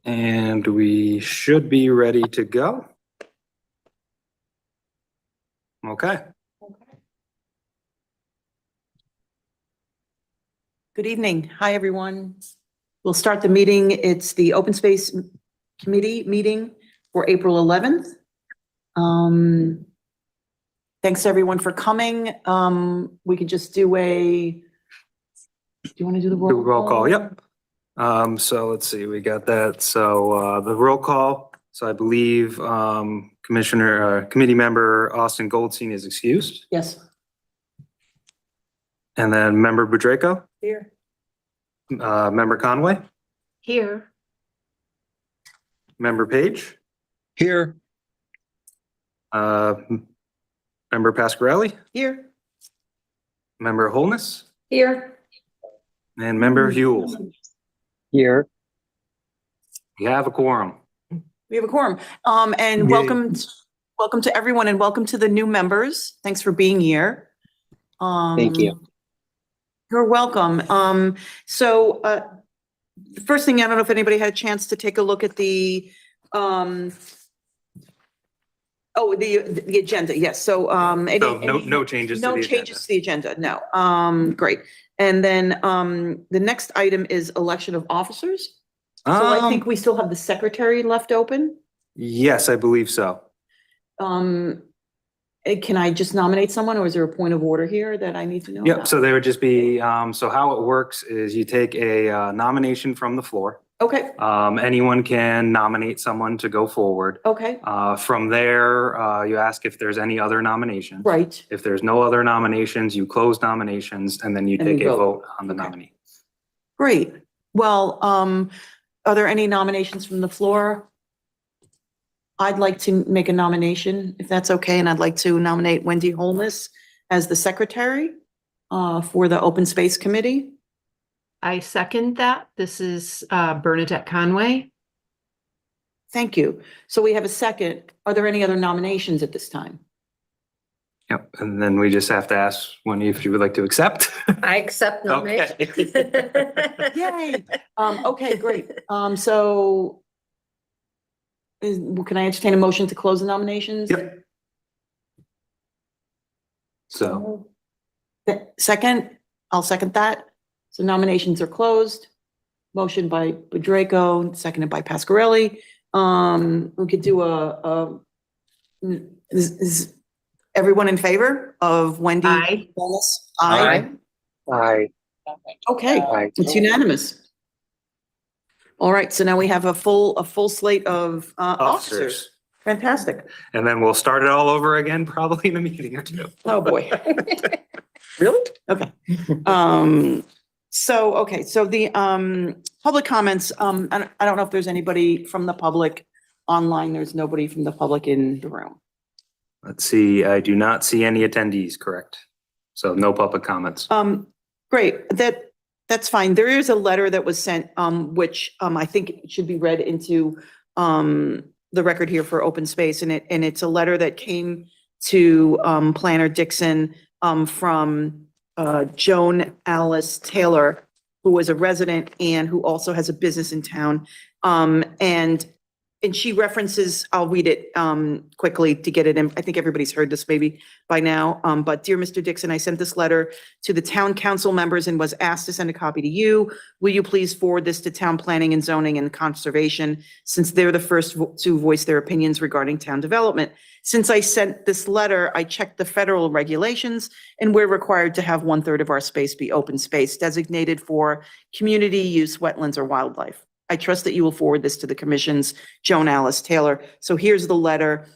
And we should be ready to go. Okay. Good evening. Hi, everyone. We'll start the meeting. It's the Open Space Committee meeting for April 11th. Thanks everyone for coming. We could just do do you want to do the roll call? Yep. So let's see, we got that. So the roll call. So I believe committee member Austin Goldstein is excused. Yes. And then member Budrako. Here. Member Conway. Here. Member Page. Here. Member Pasquarelli. Here. Member Holness. Here. And member Huel. Here. We have a quorum. We have a quorum. And Yay. welcome to everyone and welcome to the new members. Thanks for being here. Thank you. You're welcome. The first thing, I don't know if anybody had a chance to take a look at the agenda. Yes. So, No changes to the no agenda. changes to the agenda. No. Great. And then the next item is election of officers. So I think we still have the secretary left open. Yes, I believe so. Can I just nominate someone, or is there a point of order here that I need to know Yep, about? so there would just be, so how it works is you take a nomination from the floor. Okay, Anyone can nominate someone to go forward. okay, From there, you ask if there's any other nominations. right. If there's no other nominations, you close nominations and then you And we take a vote. vote on the Okay. nominee. Great. Well, are there any nominations from the floor? I'd like to make a nomination, if that's okay, and I'd like to nominate Wendy Holness as the secretary for the Open Space Committee. I second that. This is Bernadette Conway. Thank you. So we have a second. Are there any other nominations at this time? Yep, and then we just have to ask Wendy if you would like to accept. I accept nomination. Yay. Okay, great. Can I entertain a motion to close the nominations? Yep. So, Second, I'll second that. So nominations are closed. Motion by Budrako, seconded by Pasquarelli. We could do is everyone in favor of Wendy? Aye. Holness? Aye. Aye. Okay, Aye. it's unanimous. All right, so now we have a full slate of officers. Fantastic. and then we'll start it all over again, probably in a meeting or two. Oh, boy. Really? Okay. So the public comments, I don't know if there's anybody from the public online. There's nobody from the public in the room. Let's see, I do not see any attendees, correct? So no public comments. Great, that's fine. There is a letter that was sent, which I think should be read into the record here for open space, and it's a letter that came to Planner Dixon from Joan Alice Taylor, who was a resident and who also has a business in town. And she references, I'll read it quickly to get it in. I think everybody's heard this maybe by now. But dear Mr. Dixon, I sent this letter to the town council members and was asked to send a copy to you. Will you please forward this to town planning and zoning and conservation, since they're the first to voice their opinions regarding town development? Since I sent this letter, I checked the federal regulations, and we're required to have 1/3 of our space be open space designated for community use, wetlands, or wildlife. I trust that you will forward this to the commission's Joan Alice Taylor. So here's the letter.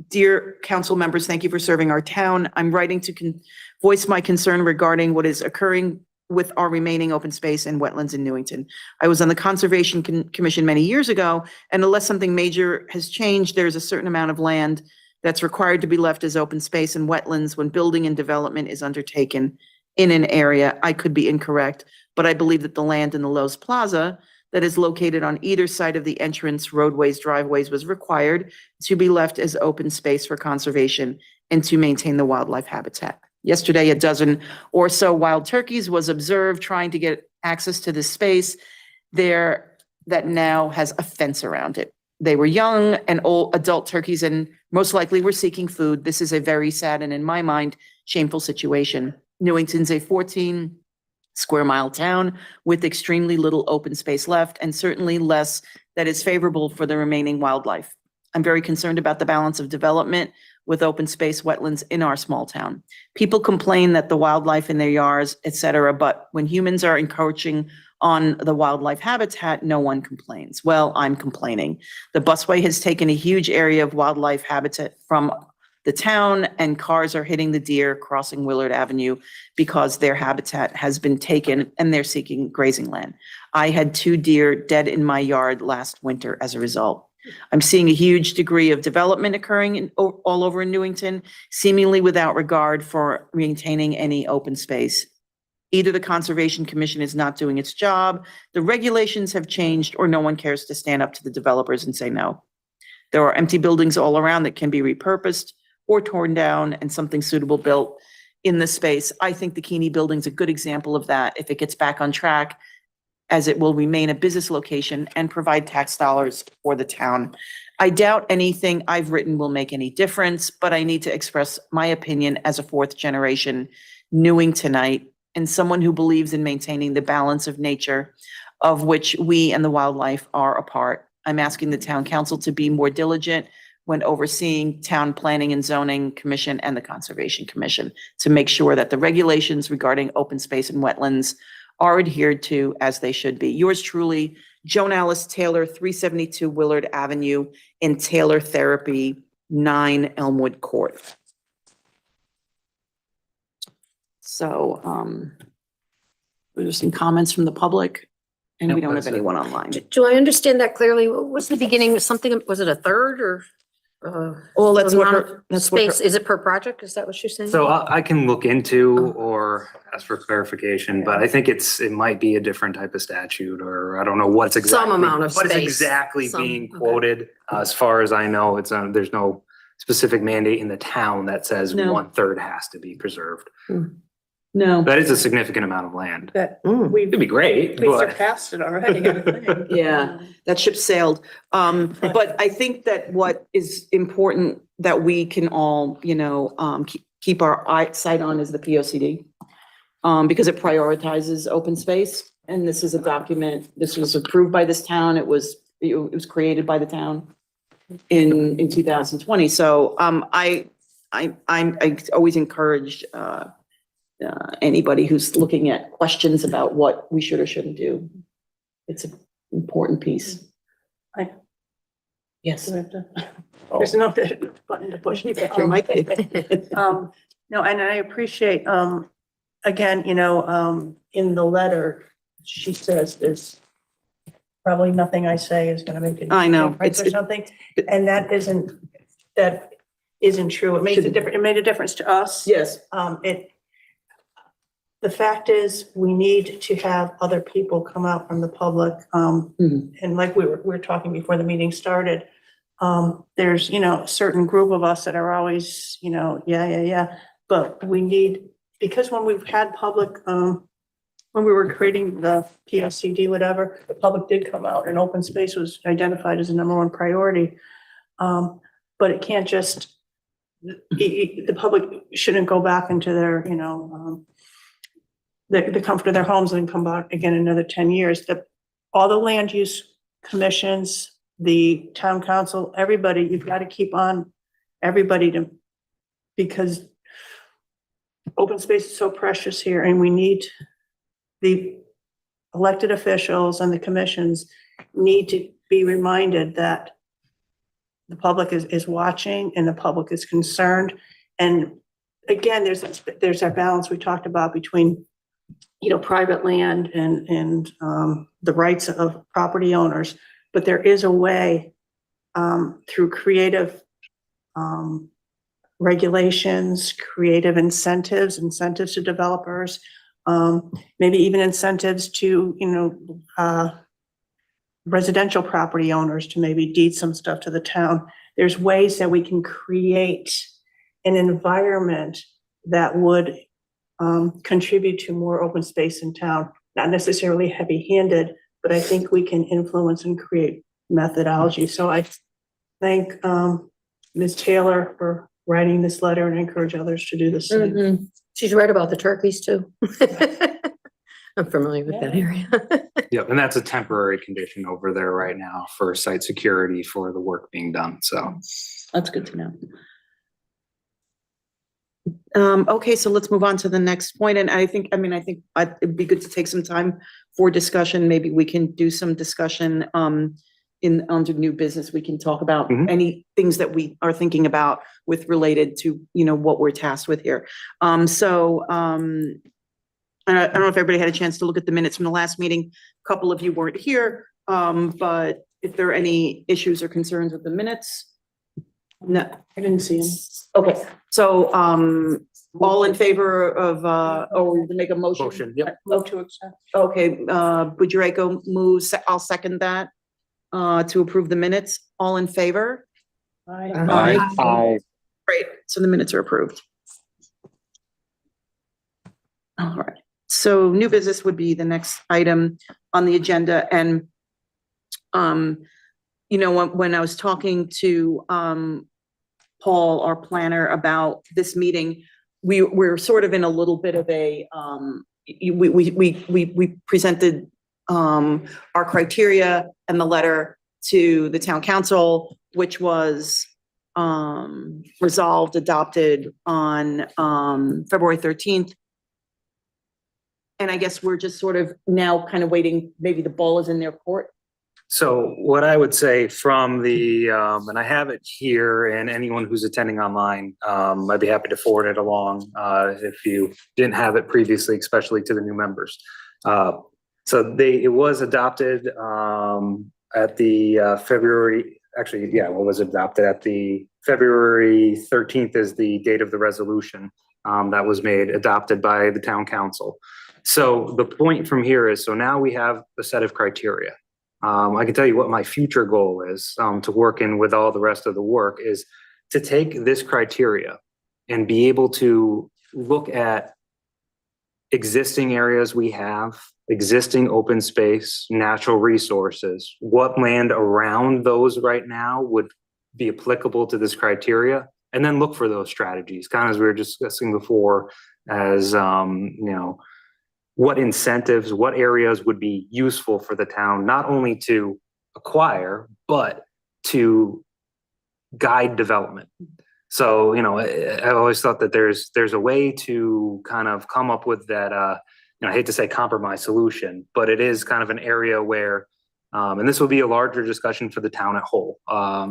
Dear council members, thank you for serving our town. I'm writing to voice my concern regarding what is occurring with our remaining open space and wetlands in Newington. I was on the Conservation Commission many years ago, and unless something major has changed, there's a certain amount of land that's required to be left as open space and wetlands when building and development is undertaken in an area. I could be incorrect, but I believe that the land in the Lowe's Plaza that is located on either side of the entrance, roadways, driveways, was required to be left as open space for conservation and to maintain the wildlife habitat. Yesterday, a dozen or so wild turkeys was observed trying to get access to this space. There that now has a fence around it. They were young and old adult turkeys and most likely were seeking food. This is a very sad and in my mind, shameful situation. Newington's a 14 square mile town with extremely little open space left and certainly less that is favorable for the remaining wildlife. I'm very concerned about the balance of development with open space wetlands in our small town. People complain that the wildlife in their yards, et cetera, but when humans are encroaching on the wildlife habitat, no one complains. Well, I'm complaining. The busway has taken a huge area of wildlife habitat from the town and cars are hitting the deer crossing Willard Avenue because their habitat has been taken and they're seeking grazing land. I had 2 deer dead in my yard last winter as a result. I'm seeing a huge degree of development occurring all over in Newington, seemingly without regard for maintaining any open space. Either the Conservation Commission is not doing its job, the regulations have changed, or no one cares to stand up to the developers and say no. There are empty buildings all around that can be repurposed or torn down and something suitable built in the space. I think the Keeney Building's a good example of that if it gets back on track, as it will remain a business location and provide tax dollars for the town. I doubt anything I've written will make any difference, but I need to express my opinion as a 4th generation Newingtonite and someone who believes in maintaining the balance of nature of which we and the wildlife are a part. I'm asking the town council to be more diligent when overseeing town planning and zoning commission and the conservation commission to make sure that the regulations regarding open space and wetlands are adhered to as they should be. Yours truly, Joan Alice Taylor, 372 Willard Avenue in Taylor Therapy, 9 Elmwood Court. So, there's some comments from the public and we don't have anyone online. Do I understand that clearly? What was the beginning? Was something, was it a third or? Well, that's what amount her, of that's what her, Space, is it per project? Is that what you're saying? So I can look into or ask for clarification, but I think it might be a different type of statute, or I don't know what's exactly. amount of What is space. exactly Some, being okay. quoted. As far as I know, there's no specific mandate in the town that says No. 1/3 has to be preserved. no, That is a significant amount of land. That It'd be great, we but surpassed it already, I think. yeah, that ship sailed. But I think that what is important that we can all, keep our sight on is the POCD. Because it prioritizes open space. And this is a document, this was approved by this town. It was created by the town in 2020. So, I always encourage, anybody who's looking at questions about what we should or shouldn't do. It's an important piece. Yes. There's no button to push. Your mic. No, and I appreciate, again, in the letter, she says there's probably nothing I say is gonna make a I know. difference or something, and that isn't true. It makes a difference, it made a difference to us. Yes. The fact is, we need to have other people come out from the public, and like we were talking before the meeting started, there's, a certain group of us that are always, yeah, but we need, because when we've had public, when we were creating the PSCD, whatever, the public did come out and open space was identified as the #1 priority. But it can't just, the public shouldn't go back into their, the comfort of their homes and come back again in another 10 years. All the land use commissions, the town council, everybody, you've got to keep on everybody because open space is so precious here and we need the elected officials and the commissions need to be reminded that the public is watching and the public is concerned. And again, there's that balance we talked about between, private land and the rights of property owners. But there is a way through creative regulations, creative incentives to developers, maybe even incentives to, residential property owners to maybe deed some stuff to the town. There's ways that we can create an environment that would contribute to more open space in town, not necessarily heavy-handed, but I think we can influence and create methodology. So I thank Ms. Taylor for writing this letter and encourage others to do the same. Mhm. She's right about the turkeys too. I'm familiar with that Yeah. area. Yep, and that's a temporary condition over there right now for site security for the work being done, so. That's good to know. Okay, so let's move on to the next point. And I think it'd be good to take some time for discussion. Maybe we can do some discussion under new business. We can talk about Mhm. any things that we are thinking about with related to, what we're tasked with here. I don't know if everybody had a chance to look at the minutes from the last meeting. A couple of you weren't here, but if there are any issues or concerns with the minutes? No, I didn't see him. okay, so, all in favor of, or make a motion? Motion, yep. Move to accept. Okay, Bujareko moves, I'll second that, to approve the minutes. All in favor? Aye. Aye. Great, so the minutes are approved. All right, so new business would be the next item on the agenda, and when I was talking to Paul, our planner, about this meeting, we're sort of in a little bit of a we presented our criteria and the letter to the town council, which was resolved, adopted on February 13th. And I guess we're just sort of now kind of waiting, maybe the ball is in their court. So what I would say from the, and I have it here, and anyone who's attending online, I'd be happy to forward it along if you didn't have it previously, especially to the new members. It was adopted at the February, actually, yeah, it was adopted at the February 13th is the date of the resolution that was adopted by the town council. So the point from here is, so now we have a set of criteria. I can tell you what my future goal is, to work in with all the rest of the work, is to take this criteria and be able to look at existing areas we have, existing open space, natural resources, what land around those right now would be applicable to this criteria, and then look for those strategies, kind of as we were discussing before, as what incentives, what areas would be useful for the town, not only to acquire, but to guide development. So, I always thought that there's a way to kind of come up with that, I hate to say compromise solution, but it is kind of an area where, and this will be a larger discussion for the town at whole.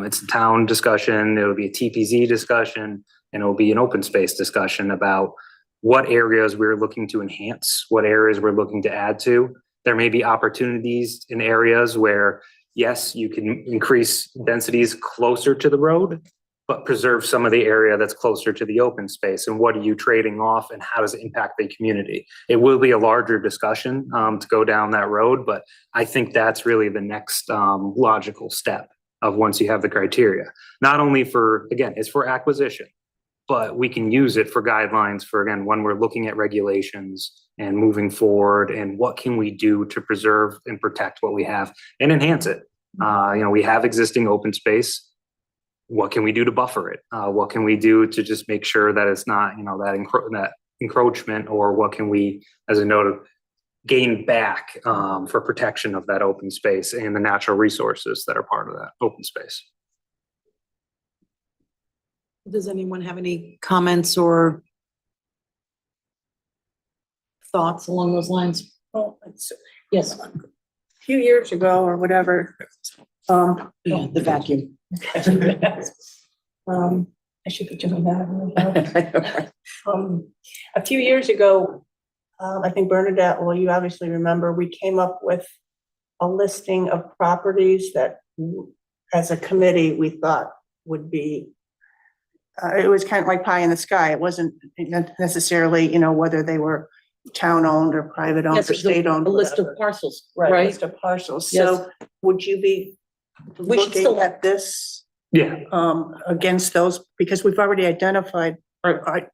It's a town discussion, it'll be a TPZ discussion, and it'll be an open space discussion about what areas we're looking to enhance, what areas we're looking to add to. There may be opportunities in areas where, yes, you can increase densities closer to the road, but preserve some of the area that's closer to the open space. And what are you trading off, and how does it impact the community? It will be a larger discussion to go down that road, but I think that's really the next logical step of once you have the criteria. Not only for, again, it's for acquisition, but we can use it for guidelines for, again, when we're looking at regulations and moving forward, and what can we do to preserve and protect what we have and enhance it. We have existing open space. What can we do to buffer it? What can we do to just make sure that it's not, that encroachment, or what can we, as a note, gain back for protection of that open space and the natural resources that are part of that open space. Does anyone have any comments or thoughts along those lines? Well, Yes. a few years ago or whatever, Yeah, the vacuum. I should be doing that. A few years ago, I think Bernadette, well, you obviously remember, we came up with a listing of properties that, as a committee, we thought would be, it was kind of like pie in the sky. It wasn't necessarily, whether they were town-owned or private-owned or Yes, state-owned. a list of whatever. parcels, Right, right? list of parcels. Yes. So would you be We should still- looking at this Yeah. against those? Because we've already identified, or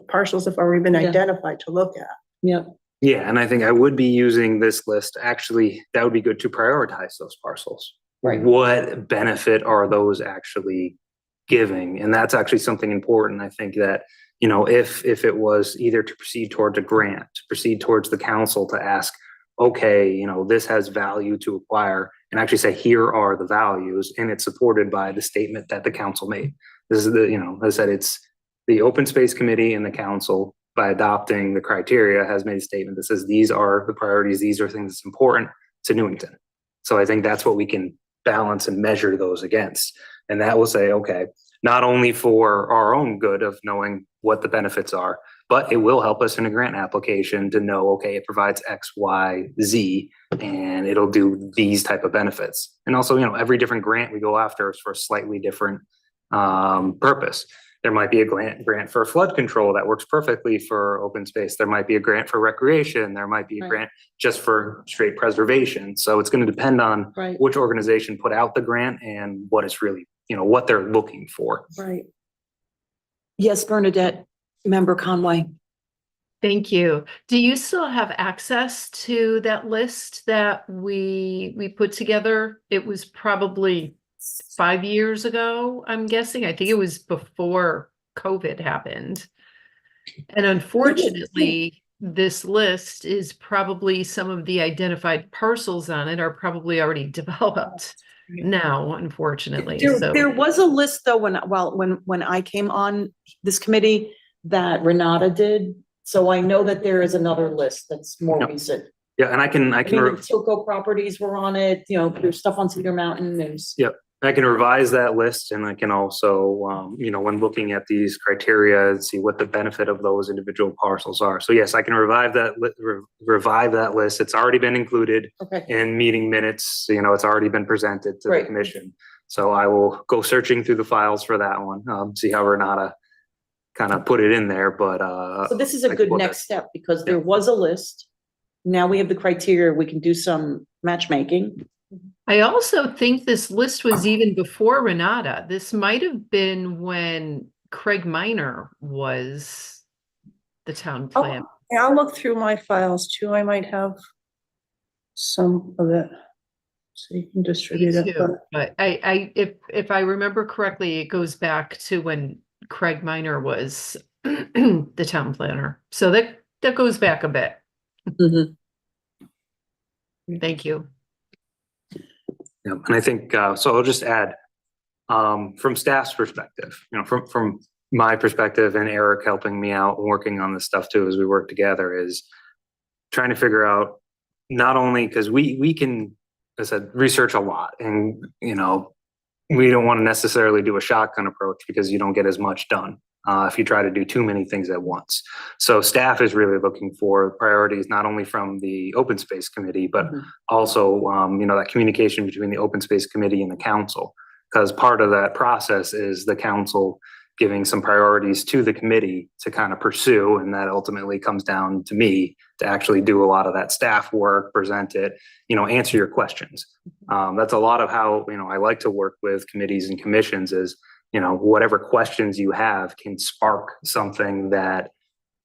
parcels have already been Yeah. identified to look at. Yeah. Yeah, and I think I would be using this list, actually, that would be good to prioritize those parcels. Right. What benefit are those actually giving? And that's actually something important. I think that, you know, if it was either to proceed towards a grant, to proceed towards the council to ask, okay, you know, this has value to acquire, and actually say, here are the values, and it's supported by the statement that the council made. This is the, you know, as I said, it's the Open Space Committee and the council, by adopting the criteria, has made a statement that says these are the priorities, these are things that's important to Newington. So I think that's what we can balance and measure those against. And that will say, okay, not only for our own good of knowing what the benefits are, but it will help us in a grant application to know, okay, it provides X, Y, Z, and it'll do these type of benefits. And also, you know, every different grant we go after is for a slightly different purpose. There might be a grant for flood control that works perfectly for open space. There might be a grant for recreation. There might be a Right. grant just for straight preservation. So it's going to depend on Right. which organization put out the grant and what it's really, you know, what they're looking for. Right. Yes, Bernadette, Member Conway. Thank you. Do you still have access to that list that we put together? It was probably 5 years ago, I'm guessing. I think it was before COVID happened. And unfortunately, this list is probably some of the identified parcels on it are probably already developed now, unfortunately. There was a list though, when I came on this committee that Renata did. So I know that there is another list that's more Yep. recent. Yeah, and I can I mean, the Tilco properties were on it, you know, there's stuff on Cedar Mountain, there's. I can revise that list, and I can also, you know, when looking at these criteria, and see what the benefit of those individual parcels are. So yes, I can revive that list. It's already been included Okay, in meeting minutes. You know, it's already been presented to the Right. commission. So I will go searching through the files for that one, see how Renata kind of put it in there, but, so this is a I good can look next at- step because there was a list. Now we have the criteria, we can do some matchmaking. I also think this list was even before Renata. This might have been when Craig Minor was the town plan. Yeah, I'll look through my files too. I might have some of it. So you can distribute Me it, too, but but if I remember correctly, it goes back to when Craig Minor was the town planner. So that goes back a bit. Mhm. Thank you. Yeah, and I think, so I'll just add, from staff's perspective, you know, from my perspective and Eric helping me out and working on this stuff too, as we work together, is trying to figure out not only, because we can, as I said, research a lot, and, you know, we don't want to necessarily do a shotgun approach because you don't get as much done if you try to do too many things at once. So staff is really looking for priorities, not only from the Open Space Committee, but Mhm. also, you know, that communication between the Open Space Committee and the council. Because part of that process is the council giving some priorities to the committee to kind of pursue, and that ultimately comes down to me to actually do a lot of that staff work, present it, you know, answer your questions. That's a lot of how, you know, I like to work with committees and commissions is, you know, whatever questions you have can spark something that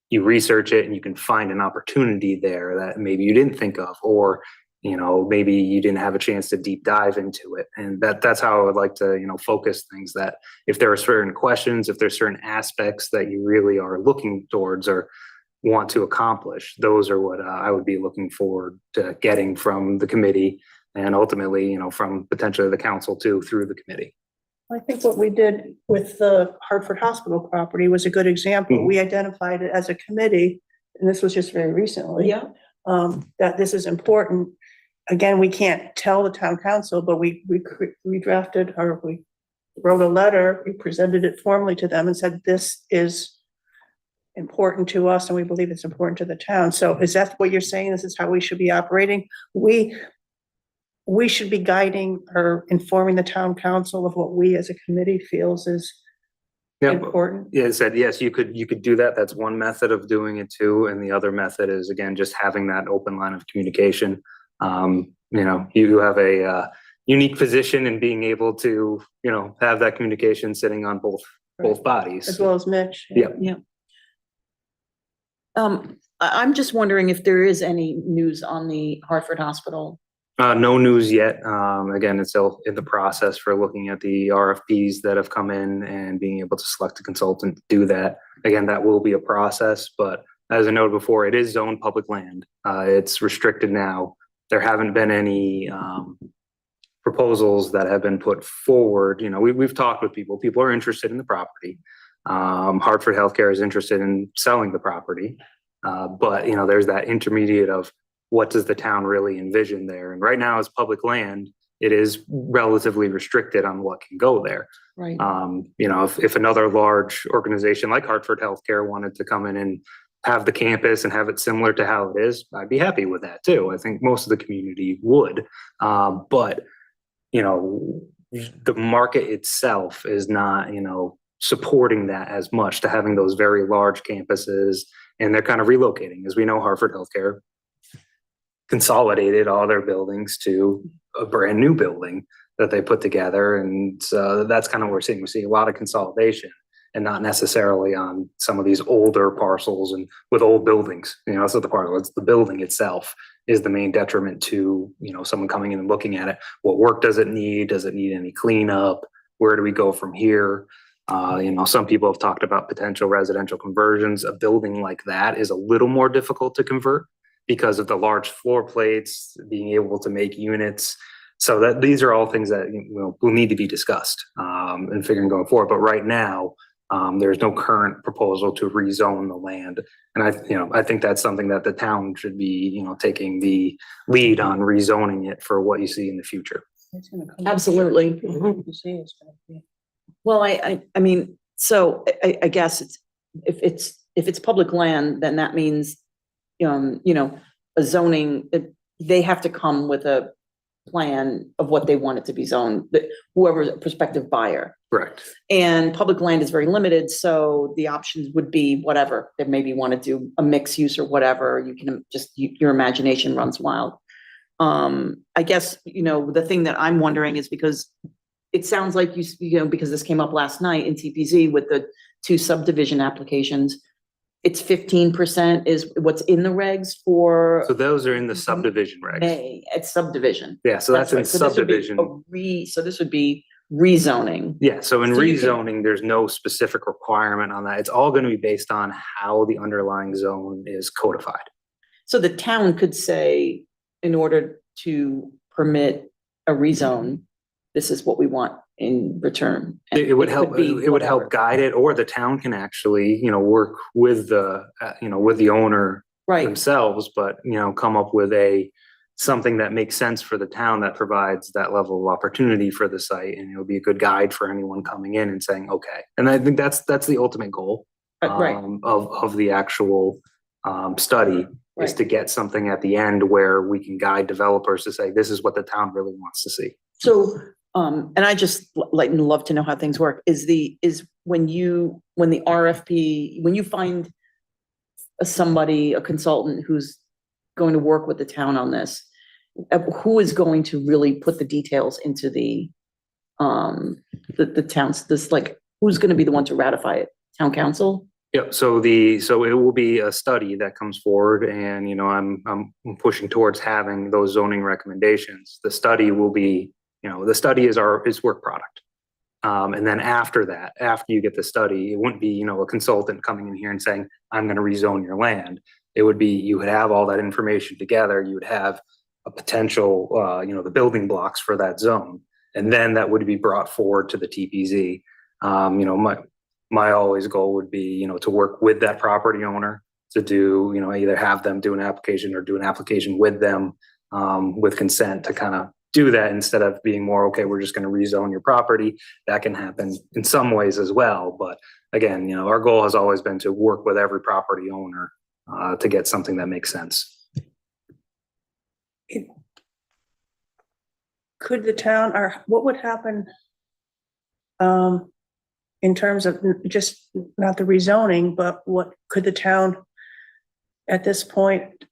you research it and you can find an opportunity there that maybe you didn't think of, or, you know, maybe you didn't have a chance to deep dive into it. And that's how I would like to, you know, focus things, that if there are certain questions, if there's certain aspects that you really are looking towards or want to accomplish, those are what I would be looking forward to getting from the committee, and ultimately, you know, from potentially the council too, through the committee. I think what we did with the Hartford Hospital property was a good example. Mhm. We identified it as a committee, and this was just very recently. Yeah. That this is important. Again, we can't tell the town council, but we drafted, or we wrote a letter, we presented it formally to them and said, this is important to us and we believe it's important to the town. So is that what you're saying? This is how we should be operating? We should be guiding or informing the town council of what we as a committee feels is important. Yeah, it said, yes, you could do that. That's one method of doing it too. And the other method is, again, just having that open line of communication. You know, you have a unique position in being able to, you know, have that communication sitting on both bodies. As well as Mitch. Yeah. I'm just wondering if there is any news on the Hartford Hospital. No news yet. Again, it's still in the process for looking at the RFPs that have come in and being able to select a consultant to do that. Again, that will be a process, but as I noted before, it is zoned public land. It's restricted now. There haven't been any proposals that have been put forward. You know, we've talked with people. People are interested in the property. Hartford Healthcare is interested in selling the property. But, you know, there's that intermediate of what does the town really envision there? And right now, as public land, it is relatively restricted on what can go there. Right. You know, if another large organization like Hartford Healthcare wanted to come in and have the campus and have it similar to how it is, I'd be happy with that too. I think most of the community would. But, you know, the market itself is not, you know, supporting that as much to having those very large campuses, and they're kind of relocating. As we know, Hartford Healthcare consolidated all their buildings to a brand new building that they put together. And so that's kind of what we're seeing. We see a lot of consolidation and not necessarily on some of these older parcels and with old buildings. You know, that's not the parcel, it's the building itself is the main detriment to, you know, someone coming in and looking at it. What work does it need? Does it need any cleanup? Where do we go from here? You know, some people have talked about potential residential conversions. A building like that is a little more difficult to convert because of the large floor plates, being able to make units. So that these are all things that, you know, will need to be discussed and figuring going forward. But right now, there's no current proposal to rezone the land. And I think that's something that the town should be, you know, taking the lead on rezoning it for what you see in the future. Absolutely. You see, it's gonna be. Well, I mean, so I guess if it's public land, then that means, you know, a zoning, they have to come with a plan of what they want it to be zoned, that whoever's a prospective buyer. Correct. And public land is very limited, so the options would be whatever. They maybe want to do a mixed use or whatever. You can just, your imagination runs wild. I guess, you know, the thing that I'm wondering is because it sounds like you know, because this came up last night in TPZ with the 2 subdivision applications, it's 15% is what's in the regs for So those are in the subdivision regs. May, it's subdivision. Yeah, so that's in right. So this would be subdivision. so this would be rezoning. Yeah, so in So you can- rezoning, there's no specific requirement on that. It's all going to be based on how the underlying zone is codified. So the town could say, in order to permit a rezone, this is what we want in return. And It would could help, be it would help whatever. guide it, or the town can actually, you know, work with the, you know, with the owner Right, themselves, but, you know, come up with something that makes sense for the town that provides that level of opportunity for the site. And it'll be a good guide for anyone coming in and saying, okay. And I think that's the ultimate goal right, of the actual study is Right. to get something at the end where we can guide developers to say, this is what the town really wants to see. So, and I just love to know how things work, is when the RFP, when you find somebody, a consultant who's going to work with the town on this, who is going to really put the details into the towns, who's gonna be the one to ratify it? Town council? Yep. So it will be a study that comes forward, and, you know, I'm pushing towards having those zoning recommendations. The study will be, you know, the study is work product. And then after that, after you get the study, it wouldn't be, you know, a consultant coming in here and saying, I'm going to rezone your land. It would be, you would have all that information together. You would have a potential, you know, the building blocks for that zone. And then that would be brought forward to the TPZ. You know, my always goal would be, you know, to work with that property owner to do, you know, either have them do an application or do an application with them with consent to kind of do that, instead of being more, okay, we're just going to rezone your property. That can happen in some ways as well. But again, you know, our goal has always been to work with every property owner to get something that makes sense. Could the town, or what would happen in terms of just not the rezoning, but what could the town at this point,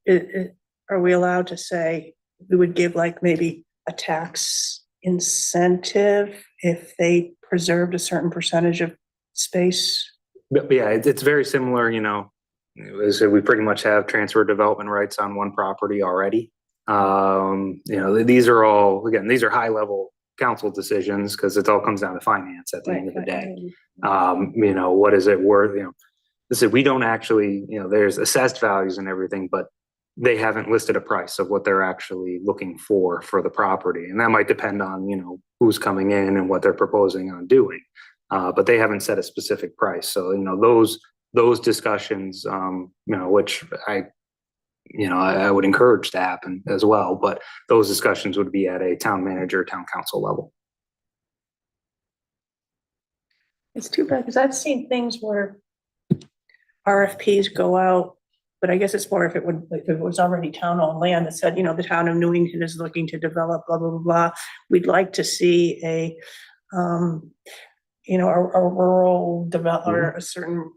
are we allowed to say we would give like maybe a tax incentive if they preserved a certain percentage of space? But yeah, it's very similar, you know, Is that we pretty much have transfer development rights on one property already. These are all, again, these are high level council decisions because it all comes down to finance at the end of the day. What is it worth? Listen, we don't actually, there's assessed values and everything, but they haven't listed a price of what they're actually looking for the property. And that might depend on, who's coming in and what they're proposing on doing. But they haven't set a specific price. So, those discussions, which I would encourage to happen as well, but those discussions would be at a town manager, town council level. It's too bad, because I've seen things where RFPs go out, but I guess it's more if it was already town-owned land that said, the town of Newington is looking to develop, blah, blah, blah, blah. We'd like to see a rural developer, a certain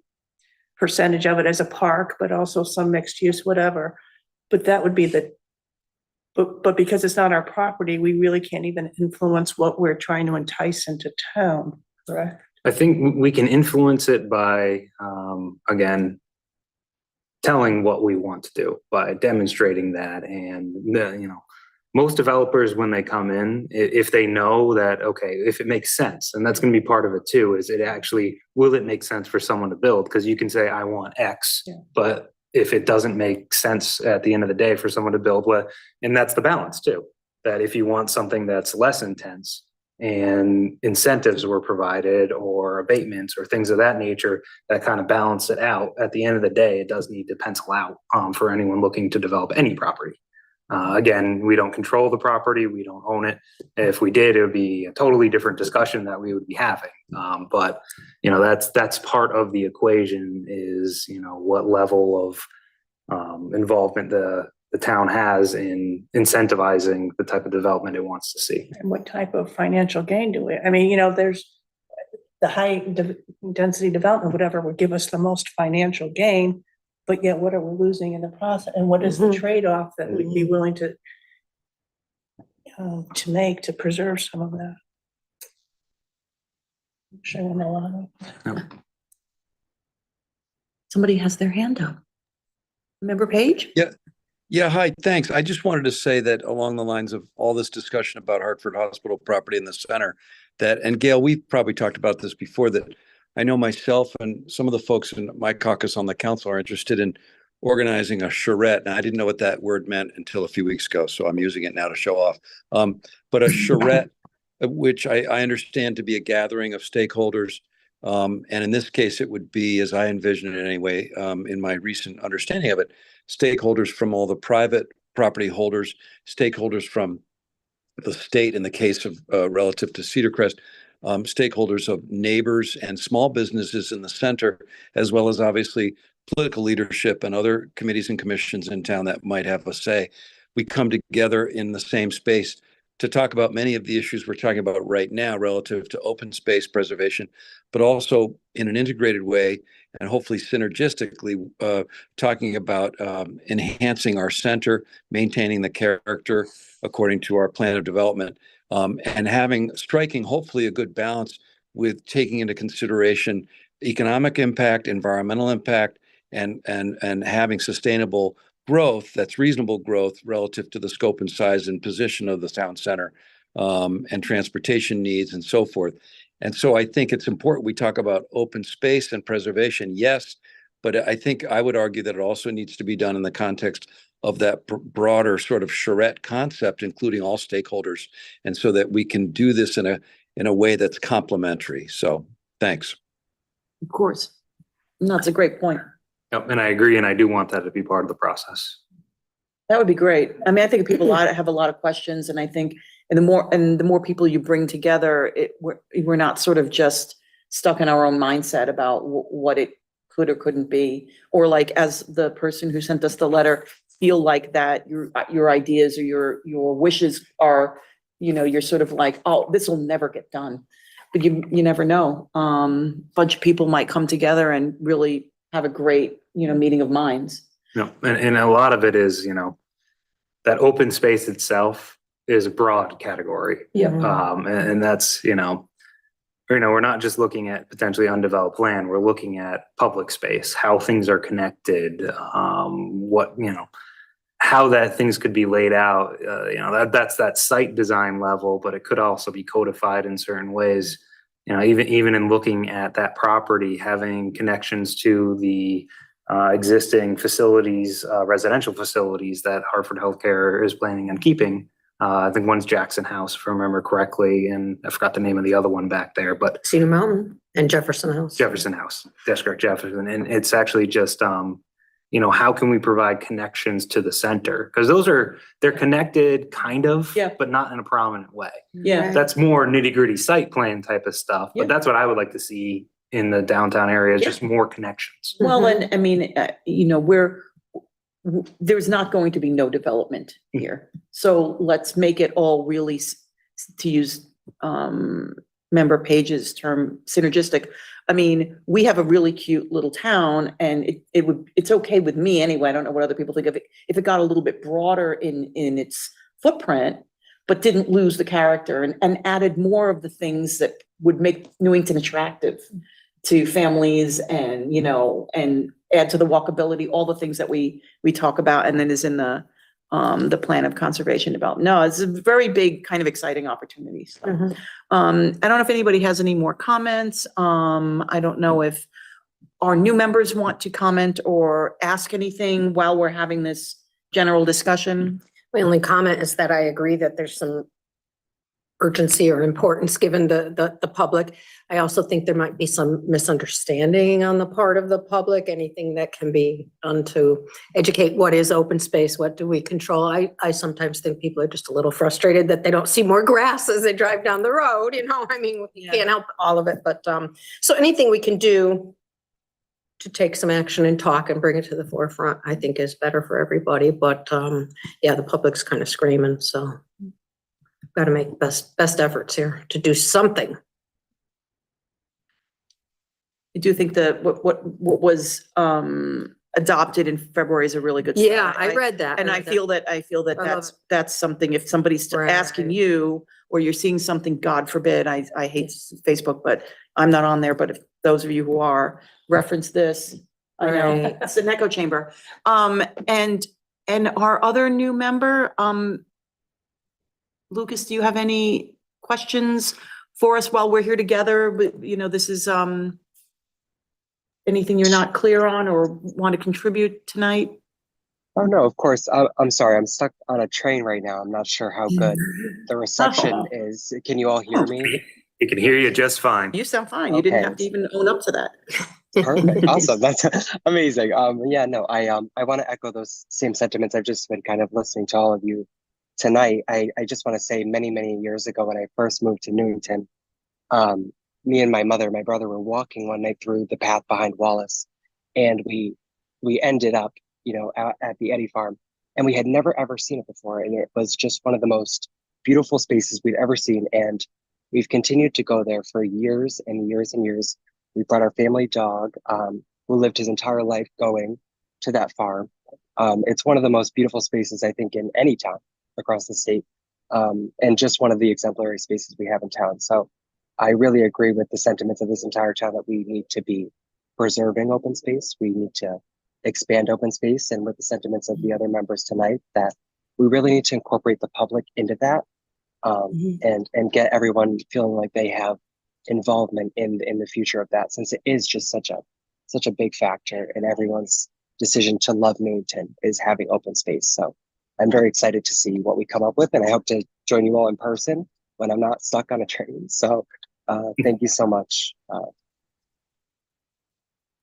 percentage of it as a park, but also some mixed use, whatever. But that would be but because it's not our property, we really can't even influence what we're trying to entice into town, correct? I think we can influence it by, again, telling what we want to do, by demonstrating that. And, most developers, when they come in, if they know that, okay, if it makes sense, and that's going to be part of it too, is will it make sense for someone to build? Because you can say, I want X, but if it doesn't make sense at the end of the day for someone to build, and that's the balance too, that if you want something that's less intense, and incentives were provided or abatements or things of that nature that kind of balance it out. At the end of the day, it does need to pencil out for anyone looking to develop any property. Again, we don't control the property. We don't own it. If we did, it would be a totally different discussion that we would be having. But that's part of the equation is, what level of involvement the town has in incentivizing the type of development it wants to see. And what type of financial gain do we, there's the high density development, whatever would give us the most financial gain, but yet what are we losing in the process? And what is the trade-off that we'd be willing to make to preserve some of that? I'm sure I know a lot of it. Somebody has their hand up. Member Page? Yeah, hi, thanks. I just wanted to say that along the lines of all this discussion about Hartford Hospital property in the center, and Gail, we've probably talked about this before, that I know myself and some of the folks in my caucus on the council are interested in organizing a charrette. And I didn't know what that word meant until a few weeks ago, so I'm using it now to show off. But a charrette, which I understand to be a gathering of stakeholders. And in this case, it would be, as I envision it anyway, in my recent understanding of it, stakeholders from all the private property holders, stakeholders from the state in the case of relative to Cedar Crest, stakeholders of neighbors and small businesses in the center, as well as obviously political leadership and other committees and commissions in town that might have a say. We come together in the same space to talk about many of the issues we're talking about right now relative to open space preservation, but also in an integrated way and hopefully synergistically talking about enhancing our center, maintaining the character according to our plan of development, and striking hopefully a good balance with taking into consideration economic impact, environmental impact, and having sustainable growth that's reasonable growth relative to the scope and size and position of the town center, and transportation needs and so forth. And so I think it's important we talk about open space and preservation, yes, but I think I would argue that it also needs to be done in the context of that broader sort of charrette concept, including all stakeholders, and so that we can do this in a way that's complementary. So thanks. Of course. No, that's a great point. Yep, and I agree, and I do want that to be part of the process. That would be great. I mean, I think people have a lot of questions, and I think the more people you bring together, we're not sort of just stuck in our own mindset about what it could or couldn't be, or like as the person who sent us the letter, feel like that your ideas or your wishes are, you're sort of like, oh, this will never get done, but you never know. Bunch of people might come together and really have a great, meeting of minds. No, and a lot of it is, that open space itself is a broad category. Yeah. And that's, we're not just looking at potentially undeveloped land, we're looking at public space, how things are connected, how that things could be laid out. That's that site design level, but it could also be codified in certain ways. Even in looking at that property, having connections to the existing facilities, residential facilities that Hartford Healthcare is planning on keeping. I think one's Jackson House, if I remember correctly, and I forgot the name of the other one back there, but Cedar Mountain and Jefferson House. Jefferson House, that's correct, Jefferson. And it's actually just, how can we provide connections to the center? Because they're connected kind of, Yeah. but not in a prominent way. Yeah. That's more nitty gritty site plan type of stuff, Yeah. but that's what I would like to see in the downtown area, is Yeah. just more connections. Well, and I mean, there's not going to be no development here. So let's make it all really, to use Member Page's term, synergistic. I mean, we have a really cute little town, and it's okay with me anyway. I don't know what other people think of it. If it got a little bit broader in its footprint, but didn't lose the character and added more of the things that would make Newington attractive to families, and and add to the walkability, all the things that we talk about, and then is in the plan of conservation development. No, it's a very big, kind of exciting opportunity. So, I don't know if anybody has any more comments. I don't know if our new members want to comment or ask anything while we're having this general discussion. My only comment is that I agree that there's some urgency or importance given the public. I also think there might be some misunderstanding on the part of the public, anything that can be done to educate what is open space, what do we control. I sometimes think people are just a little frustrated that they don't see more grass as they drive down the road, I mean, you can't help all of it, but so anything we can do to take some action and talk and bring it to the forefront, I think is better for everybody, but yeah, the public's kind of screaming, so got to make best efforts here to do something. I do think that what was adopted in February is a really good start. Yeah, I read that. And I feel that I love that's something, if somebody's Right. asking you, or you're seeing something, God forbid, I hate Facebook, but I'm not on there, but if those of you who are, reference this. I know, Right. it's an echo chamber. And our other new member, Lucas, do you have any questions for us while we're here together? This is, anything you're not clear on or want to contribute tonight? Oh, no, of course. I'm sorry. I'm stuck on a train right now. I'm not sure how good the reception is. Can you all hear me? He can hear you just fine. You sound fine. You didn't Okay. have to even own up to that. Perfect. Awesome. That's amazing. Yeah, no, I want to echo those same sentiments. I've just been kind of listening to all of you tonight. I just want to say many, many years ago when I first moved to Newington, me and my brother were walking one night through the path behind Wallace, and we ended up, at the Eddy Farm, and we had never ever seen it before, and it was just one of the most beautiful spaces we'd ever seen, and we've continued to go there for years and years and years. We brought our family dog, who lived his entire life going to that farm. It's one of the most beautiful spaces, I think, in any town across the state, and just one of the exemplary spaces we have in town. So I really agree with the sentiments of this entire town that we need to be preserving open space. We need to expand open space, and with the sentiments of the other members tonight, that we really need to incorporate the public into that, and get everyone feeling like they have involvement in the future of that, since it is just such a big factor in everyone's decision to love Newington, is having open space. So I'm very excited to see what we come up with, and I hope to join you all in person when I'm not stuck on a train. So thank you so much.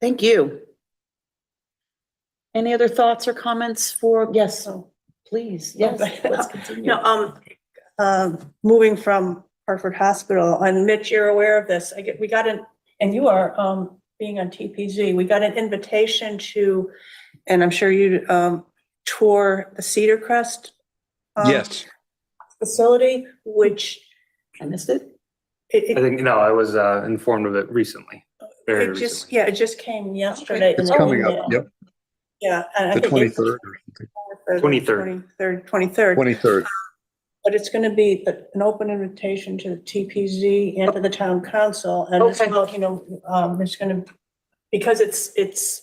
Thank you. Any other thoughts or comments for, yes, please, yes, let's continue. No, moving from Hartford Hospital, and Mitch, you're aware of this. We got and you are, being on TPZ, we got an invitation to, and I'm sure you tour the Cedar Crest Yes. facility, which I missed it. I think, I was informed of it recently. Very it just, recently. yeah, it just came yesterday. It's coming up. Yep. Yeah. And I The think it's 23rd. 23rd. 23rd. 23rd. But it's gonna be an open invitation to the TPZ and to the town council, and as Okay. well, you know, it's gonna, because it's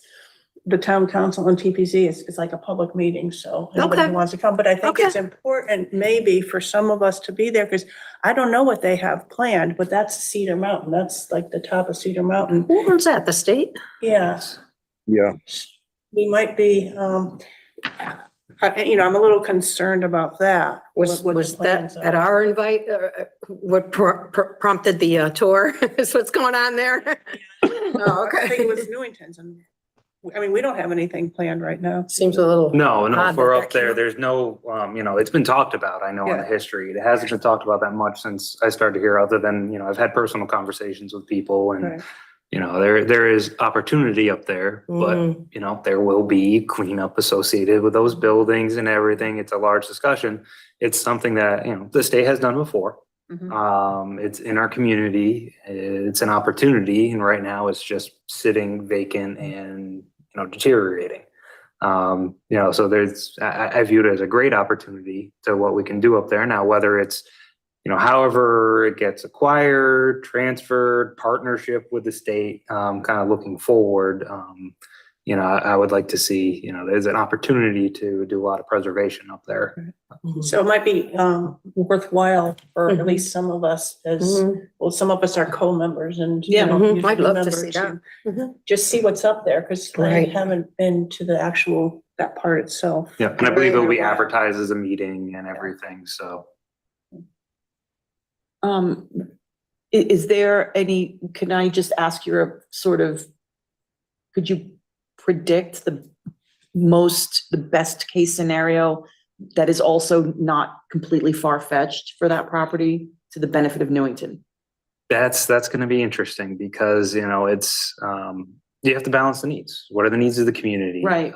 the town council and TPZ is like a public meeting, so anybody who Okay. wants to come, but I think it's Okay. important maybe for some of us to be there, because I don't know what they have planned, but that's Cedar Mountain, that's like the top of Cedar Mountain, Who owns that? The state? yeah. Yeah. We might be, you know, I'm a little concerned about that. Was what the that plans at are. our invite, what prompted the tour? Is what's going on there? Oh, I think it was okay. Newington's, and, I mean, we don't have anything planned right now. Seems a little. No, odd for that up that came there, up. there's no, you know, it's been talked about, I know, in the Yeah. history. It hasn't been talked about that much since I started here, other than, you know, I've had personal conversations with people and, Right. you know, there is opportunity up there, but, Mhm. you know, there will be cleanup associated with those buildings and everything. It's a large discussion. It's something that, you know, the state has done before. Mhm. It's in our community. It's an opportunity, and right now it's just sitting vacant and, you know, deteriorating. You know, so I view it as a great opportunity to what we can do up there. Now, whether it's, you know, however it gets acquired, transferred, partnership with the state, kind of looking forward, you know, I would like to see, you know, there's an opportunity to do a lot of preservation up there. So it might be worthwhile for at Mhm. least some of us as, Mhm. well, some of us are co-members and. you Yeah. know, Mhm. usually I'd love to members see that. and Mhm. Just see what's up there, because I Right. haven't been to the actual, that part itself. Yeah, and I believe it'll be Wow. advertised as a meeting and everything, so. Is there any, can I just ask your sort of, could you predict the best case scenario that is also not completely far-fetched for that property to the benefit of Newington? That's gonna be interesting because, you know, it's, you have to balance the needs. What are the needs of the community? Right.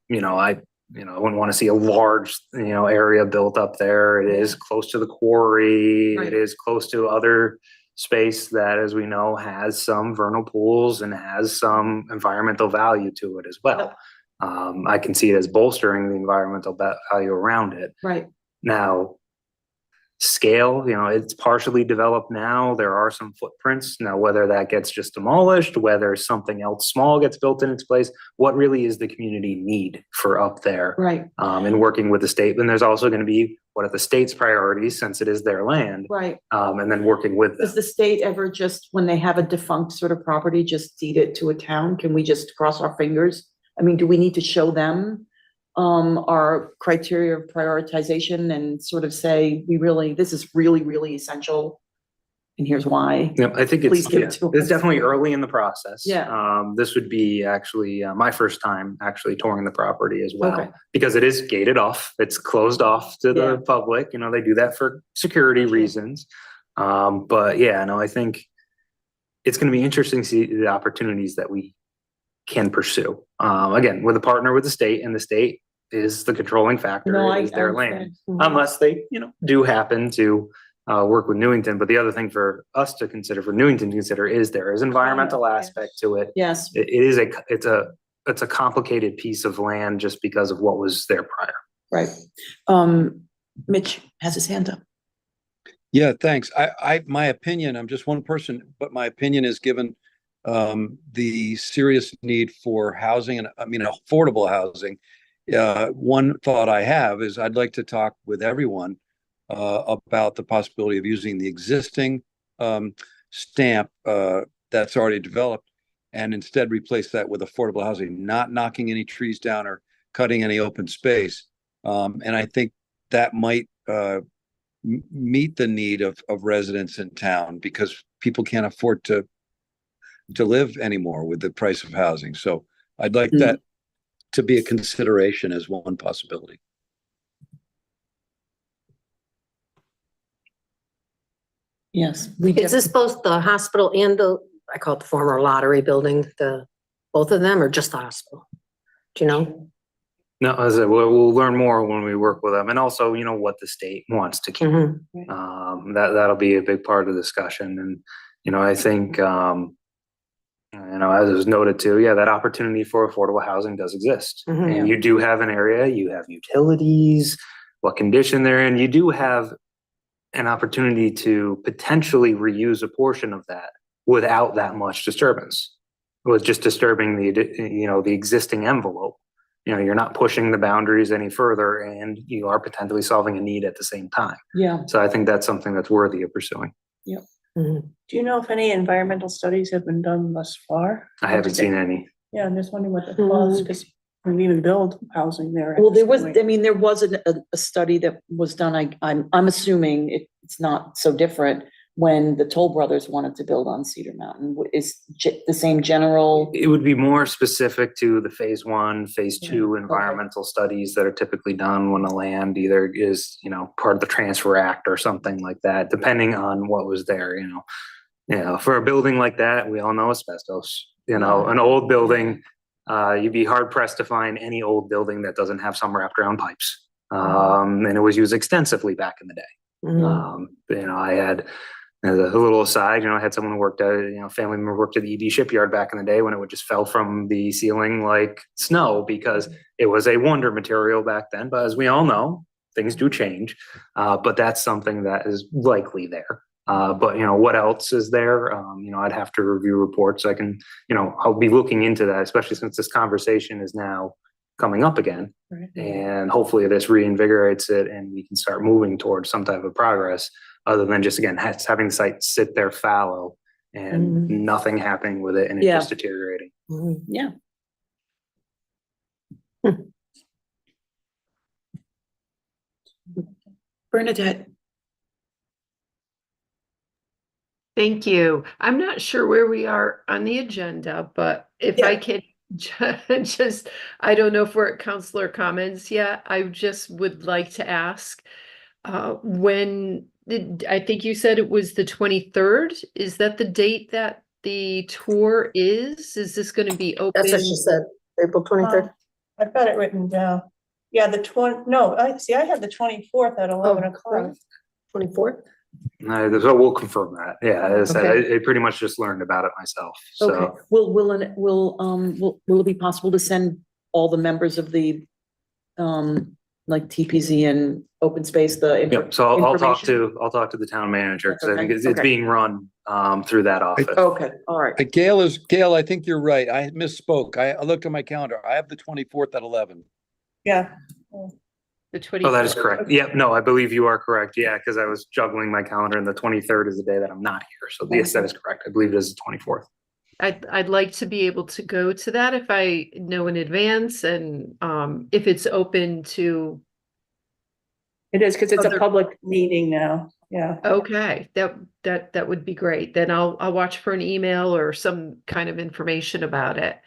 You know, I wouldn't want to see a large, you know, area built up there. It is close to the quarry. Right. It is close to other space that, as we know, has some vernal pools and has some environmental value to it as well. I can see it as bolstering the environmental value around it. Right. Now, scale, you know, it's partially developed now. There are some footprints. Now, whether that gets just demolished, whether something else small gets built in its place, what really is the community need for up there? Right. And working with the state. Then there's also going to be what are the state's priorities, since it is their land, Right. and then working with them. Does the state ever just, when they have a defunct sort of property, just deed it to a town? Can we just cross our fingers? I mean, do we need to show them our criteria of prioritization and sort of say, this is really, really essential, and here's why? Yep, I think Please give it to it's us. definitely early in the process. Yeah. This would be actually my first time actually touring the property as well, Okay. because it is gated off. It's closed off to Yeah. the public. You know, they do that for security reasons. But yeah, no, I think it's going to be interesting to see the opportunities that we can pursue. Again, with a partner with the state, and the state is the controlling factor. No, It is their land. understand. Unless they, you know, do happen to work with Newington. But the other thing for us to consider, for Newington to consider, is there is environmental Yes. aspect to it. Yes. It's a complicated piece of land just because of what was there prior. Right. Mitch has his hand up. Yeah, thanks. My opinion, I'm just one person, but my opinion is given the serious need for housing and affordable housing. One thought I have is I'd like to talk with everyone about the possibility of using the existing stamp that's already developed and instead replace that with affordable housing, not knocking any trees down or cutting any open space. And I think that might meet the need of residents in town, because people can't afford to live anymore with the price of housing. So I'd like that to be a consideration as one possibility. Yes. Is this both the hospital and I call it the former lottery building, both of them, or just the hospital? Do you know? No, as I said, we'll learn more when we work with them, and also, you know, what the state wants to keep. Mhm. That'll be a big part of the discussion. And, you know, I think, you know, as was noted too, yeah, that opportunity for affordable housing does exist. Mhm. And you do have an area, you have utilities, what condition they're in. You do have an opportunity to potentially reuse a portion of that without that much disturbance, with just disturbing the existing envelope. You're not pushing the boundaries any further, and you are potentially solving a need at the same time. Yeah. So I think that's something that's worthy of pursuing. Mhm. Do you know if any environmental studies have been done thus far? I haven't seen any. Yeah, I'm just wondering what the cost, because we even build housing there. at Well, this there was, point. I mean, there was a study that was done, I'm assuming it's not so different, when the Toll Brothers wanted to build on Cedar Mountain. Is the same general? It would be more specific to the phase 1, phase 2 okay. environmental studies that are typically done when the land either is, part of the transfer act or something like that, depending on what was there, for a building like that, we all know asbestos, an old building, you'd be hard pressed to find any old building that doesn't have some wrapped around pipes. And it was used extensively back in the day. I had, as a little aside, I had someone who worked at, family member worked at the ED shipyard back in the day when it would just fell from the ceiling like snow, because it was a wonder material back then. But as we all know, things do change. But that's something that is likely there. But what else is there? I'd have to review reports. I can, I'll be looking into that, especially since this conversation is now coming up again. Right. And hopefully this reinvigorates it and we can start moving towards some type of progress, other than just, again, having the site sit there fallow and nothing happening with it and it Yeah. just deteriorating. Yeah. Bernadette. Thank you. I'm not sure where we are on the agenda, but if I could just, I don't know if we're at counselor comments yet. I just would like to ask, I think you said it was the 23rd. Is that the date that the tour is? Is this going to be open? That's what she said, April 23rd. I've got it written down. Yeah, I have the 24th at 11 o'clock. 24th? So we'll confirm that. Yeah, as I said, Okay. I pretty much just learned about it myself. Okay, So will it be possible to send all the members of the, like TPZ and open space, yeah, so I'll talk information? to the town manager, because I think Okay, it's okay. being run through that office. Okay, all right. Gail, I think you're right. I misspoke. I looked at my calendar. I have the 24th at 11. Yeah. The 24th. Oh, that is correct. Yep, no, I believe you are correct. Yeah, because I was juggling my calendar, and the 23rd is the day that I'm not here. So yes, that is correct. I believe it is the 24th. I'd like to be able to go to that if I know in advance, and if it's open to. It is, because it's a Other- public meeting now. Yeah. Okay, that would be great. Then I'll watch for an email or some kind of information about it.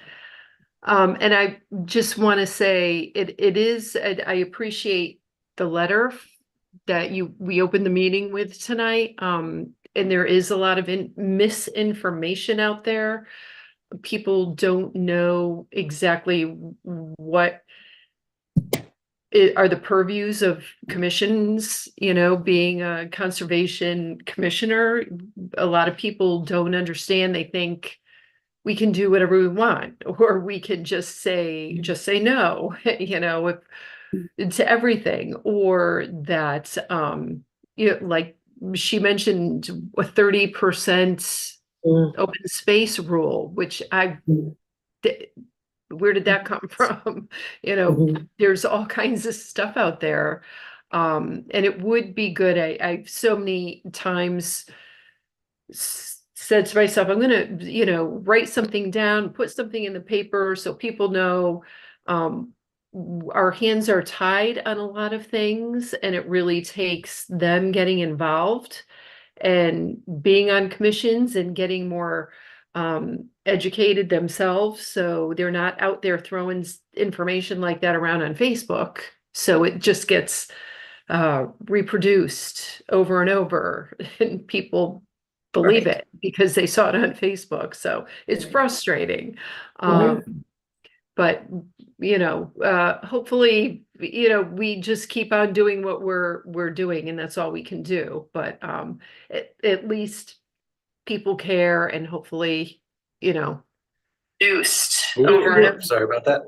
And I just want to say it is, I appreciate the letter that we opened the meeting with tonight. And there is a lot of misinformation out there. People don't know exactly what are the purviews of commissions, being a conservation commissioner. A lot of people don't understand. They think we can do whatever we want, or we can just say no, to everything, or that, like she mentioned a 30% open space rule, which where did that come from? There's all kinds of stuff out there. And it would be good. I've so many times said to myself, I'm going to, write something down, put something in the paper so people know, our hands are tied on a lot of things, and it really takes them getting involved and being on commissions and getting more educated themselves, so they're not out there throwing information like that around on Facebook, so it just gets reproduced over and over, and people believe it because they saw it on Facebook. So it's frustrating. But hopefully, we just keep on doing what we're doing, and that's all we can do. But at least people care, and hopefully, reduced over and over. Sorry about that.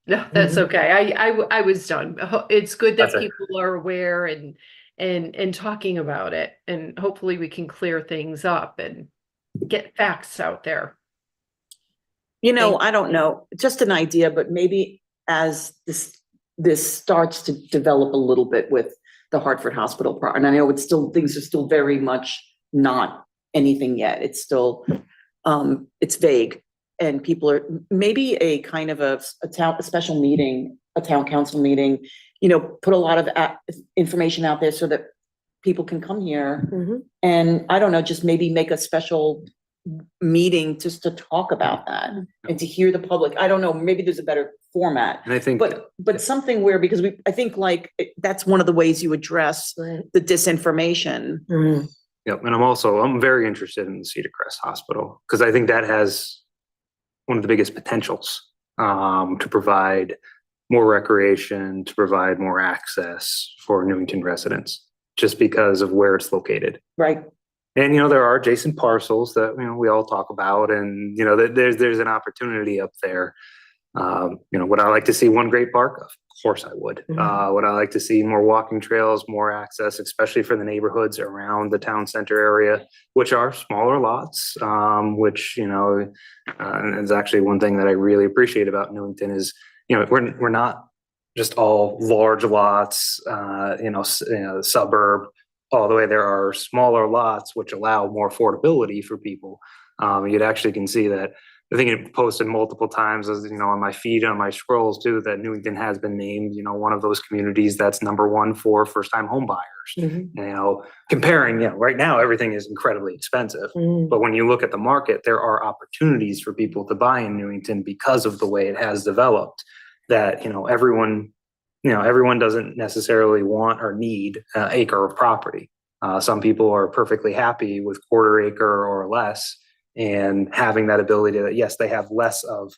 No, that's okay. I was done. It's good that That's it. people are aware and talking about it, and hopefully we can clear things up and get facts out there. You know, I don't know, just an idea, but maybe as this starts to develop a little bit with the Hartford Hospital, and I know it's still, things are still very much not anything yet. It's still, it's vague. And people are, maybe a kind of a special meeting, a town council meeting, you know, put a lot of information out there so that people can come here. And I don't know, just maybe make a special meeting just to talk about that and to hear the public. I don't know, maybe there's a better format. And I think, But something where, because I think like, that's one of the ways you address the disinformation. yep, and I'm very interested in the Cedar Crest Hospital, because I think that has one of the biggest potentials to provide more recreation, to provide more access for Newington residents, just because of where it's located. Right. And, you know, there are adjacent parcels that, you know, we all talk about, and, you know, there's an opportunity up there. You know, would I like to see one great park? Of course I would. Would I like to see more walking trails, more access, especially for the neighborhoods around the town center area, which are smaller lots, which, you know, is actually one thing that I really appreciate about Newington is, you know, we're not just all large lots, you know, suburb. All the way, there are smaller lots which allow more affordability for people. You'd actually can see that. I think it posted multiple times, as you know, on my feed, on my scrolls too, that Newington has been named, you know, one of those communities that's #1 for first-time home buyers. You know, comparing, you know, right now everything is incredibly expensive, but when you look at the market, there are opportunities for people to buy in Newington because of the way it has developed. That, you know, everyone doesn't necessarily want or need an acre of property. Some people are perfectly happy with quarter acre or less, and having that ability that, yes, they have less of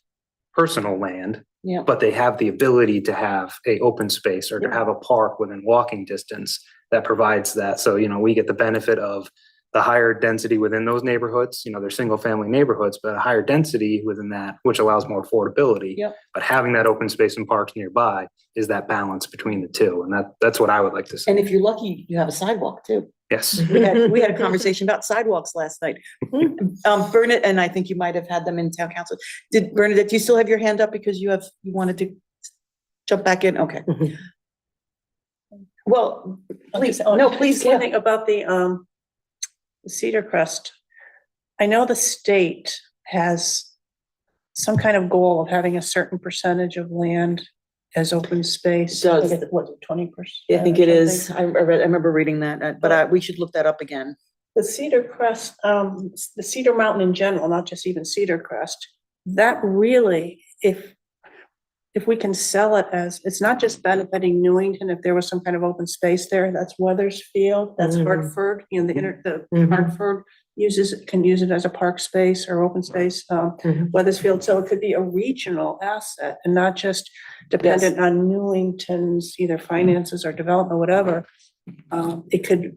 personal land, but they have the ability to have a open space or to have a park within walking distance that provides that. So, you know, we get the benefit of the higher density within those neighborhoods. You know, they're single family neighborhoods, but a higher density within that, which allows more affordability. But having that open space and parks nearby is that balance between the two. And that's what I would like to see. And if you're lucky, you have a sidewalk too. Yes. We had a conversation about sidewalks last night. Bernadette, and I think you might have had them in town council. Bernadette, do you still have your hand up because you wanted to jump back in? Okay. Well, please, please. One thing about the Cedar Crest. I know the state has some kind of goal of having a certain percentage of land as open space. Does. What, 20%? I think it is. I remember reading that, but we should look that up again. The Cedar Crest, the Cedar Mountain in general, not just even Cedar Crest, that really, if we can sell it as, it's not just benefiting Newington, if there was some kind of open space there, that's Weathersfield, that's Hartford, you know, the Hartford can use it as a park space or open space, Weathersfield, so it could be a regional asset and not just dependent on Newington's either finances or development, whatever. It could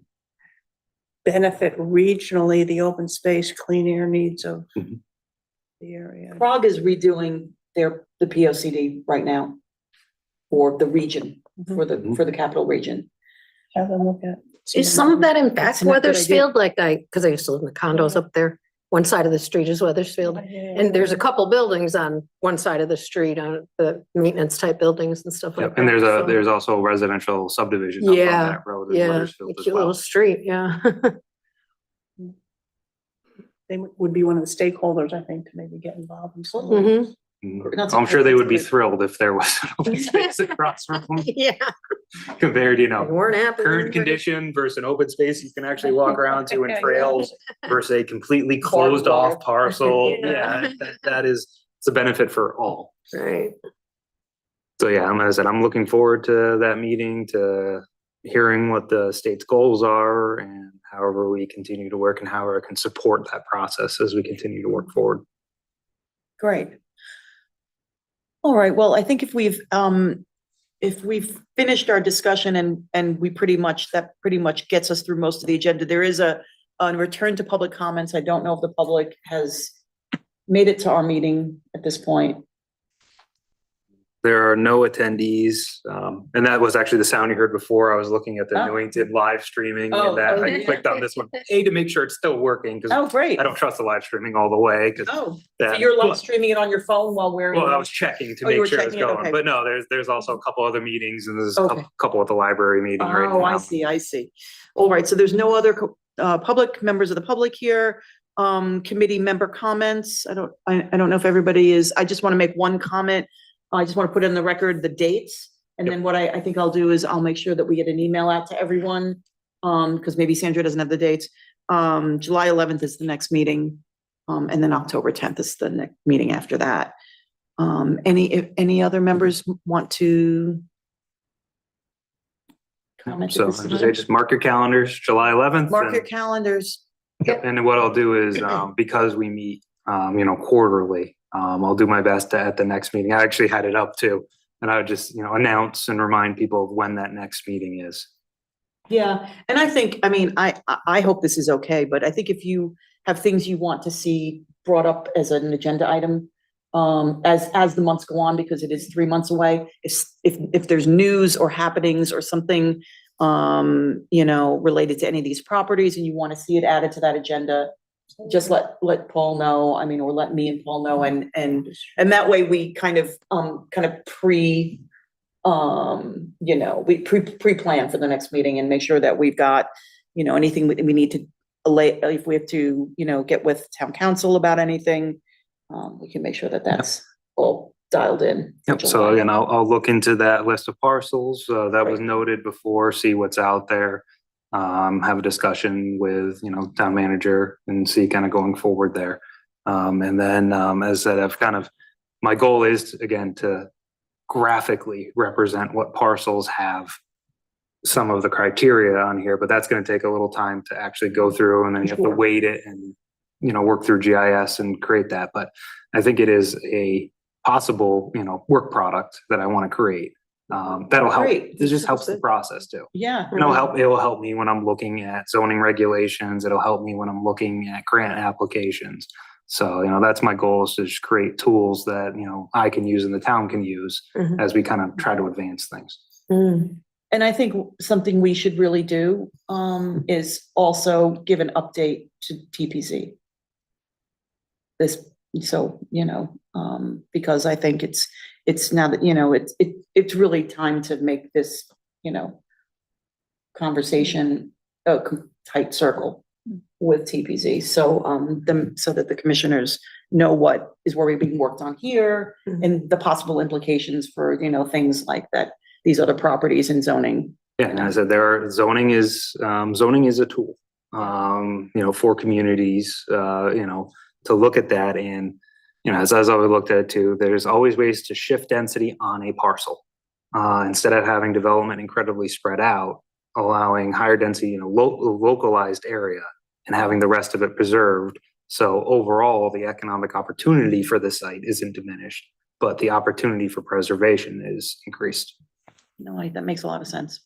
benefit regionally the open space, clean air needs of the area. Prague is redoing the POCD right now for the region, for the capital region. Have them look at. Is some of that in fact That's not a good idea. Weathersfield? Because I used to live in the condos up there. One side of the street is Weathersfield. And there's a couple buildings on one side of the street, on the maintenance type buildings and stuff like that. And so- there's also residential subdivision up on that road in Weathersfield as cute little well. street, yeah. They would be one of the stakeholders, I think, to maybe get involved in some. Mhm. I'm sure they would be thrilled if there was an open space across from them Yeah. compared, you They know, weren't happy. current condition versus an open space you can actually walk around to and trails versus a completely closed off parcel. Yeah. It's a benefit for all. Right. So yeah, as I said, I'm looking forward to that meeting, to hearing what the state's goals are and however we continue to work and how I can support that process as we continue to work forward. Great. All right, well, I think if we've finished our discussion and we pretty much gets us through most of the agenda, there is a return to public comments. I don't know if the public has made it to our meeting at this point. There are no attendees. And that was actually the sound you heard before. I was looking at the Oh. Newington live streaming Oh, and that I yeah. clicked on this one, to make sure it's still working because Oh, great. I don't trust the live streaming all the way. 'Cause Oh, so that- you're live streaming it on your phone while wearing? Well, I was checking to Oh, you were make sure it's checking it, okay. going, but no, there's also a couple other meetings and there's a Okay. couple at the library meeting right Oh, I now. see, I see. All right, so there's no other public, members of the public here. Committee member comments. I don't know if everybody is, I just want to make one comment. I just want to put in the record the dates. And then what I think I'll do is I'll make sure that we get an email out to everyone. Because maybe Sandra doesn't have the dates. July 11th is the next meeting. And then October 10th is the next meeting after that. If any other members want to comment? So at this I just say, time? just mark your calendars, July 11th. Mark and- your calendars. And what I'll do is, because we meet, quarterly, I'll do my best at the next meeting. I actually had it up too. And I would just, announce and remind people of when that next meeting is. Yeah, and I think, I hope this is okay, but I think if you have things you want to see brought up as an agenda item, as the months go on, because it is 3 months away, if there's news or happenings or something, related to any of these properties and you want to see it added to that agenda, just let Paul know, or let me and Paul know, and that way we kind of pre-plan for the next meeting and make sure that we've got, anything we need to if we have to, get with town council about anything, we can make sure that that's all dialed in. for Yep, so July. again, I'll look into that list of parcels, that was Right. noted before, see what's out there. Have a discussion with, town manager and see kind of going forward there. And then, as I said, my goal is again, to graphically represent what parcels have some of the criteria on here, but that's gonna take a little time to actually go through and then you have to Sure. weight it and, work through GIS and create that. But I think it is a possible, work product that I want to create. That'll help. Great. It just helps the process too. Yeah. It'll help me when I'm looking at zoning regulations. It'll help me when I'm looking at grant applications. So, that's my goal, is to just create tools that, I can use and the town can use Mhm. as we kind of try to advance things. And I think something we should really do, is also give an update to TPC. Because I think it's now that, it's really time to make this, conversation a tight circle with TPZ. So, so that the commissioners know what is already being worked on here Mhm. and the possible implications for, things like that, these other properties and zoning. Yeah, and as I said, zoning is a tool, for communities, to look at that. And, as I always looked at it too, there's always ways to shift density on a parcel. Instead of having development incredibly spread out, allowing higher density in a localized area and having the rest of it preserved. So overall, the economic opportunity for the site isn't diminished, but the opportunity for preservation is increased. That makes a lot of sense.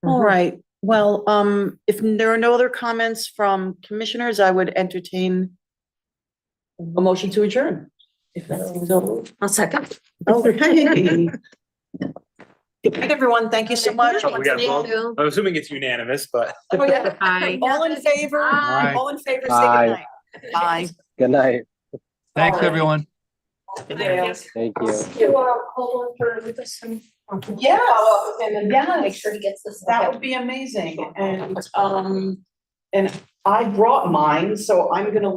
All right, well, if there are no other comments from commissioners, I would entertain a motion to adjourn. If that's so. I'll second. Okay. Good night, everyone. Thank you so much. We got both. I'm assuming it's unanimous, but. Oh, yeah. Hi. All in favor? Aye. All in favor, say Aye. good night. Bye. Good night. Thanks, everyone. Thank you. Hold on for this one. Yeah, Make sure he gets this. that would be amazing. And I brought mine, so I'm gonna leave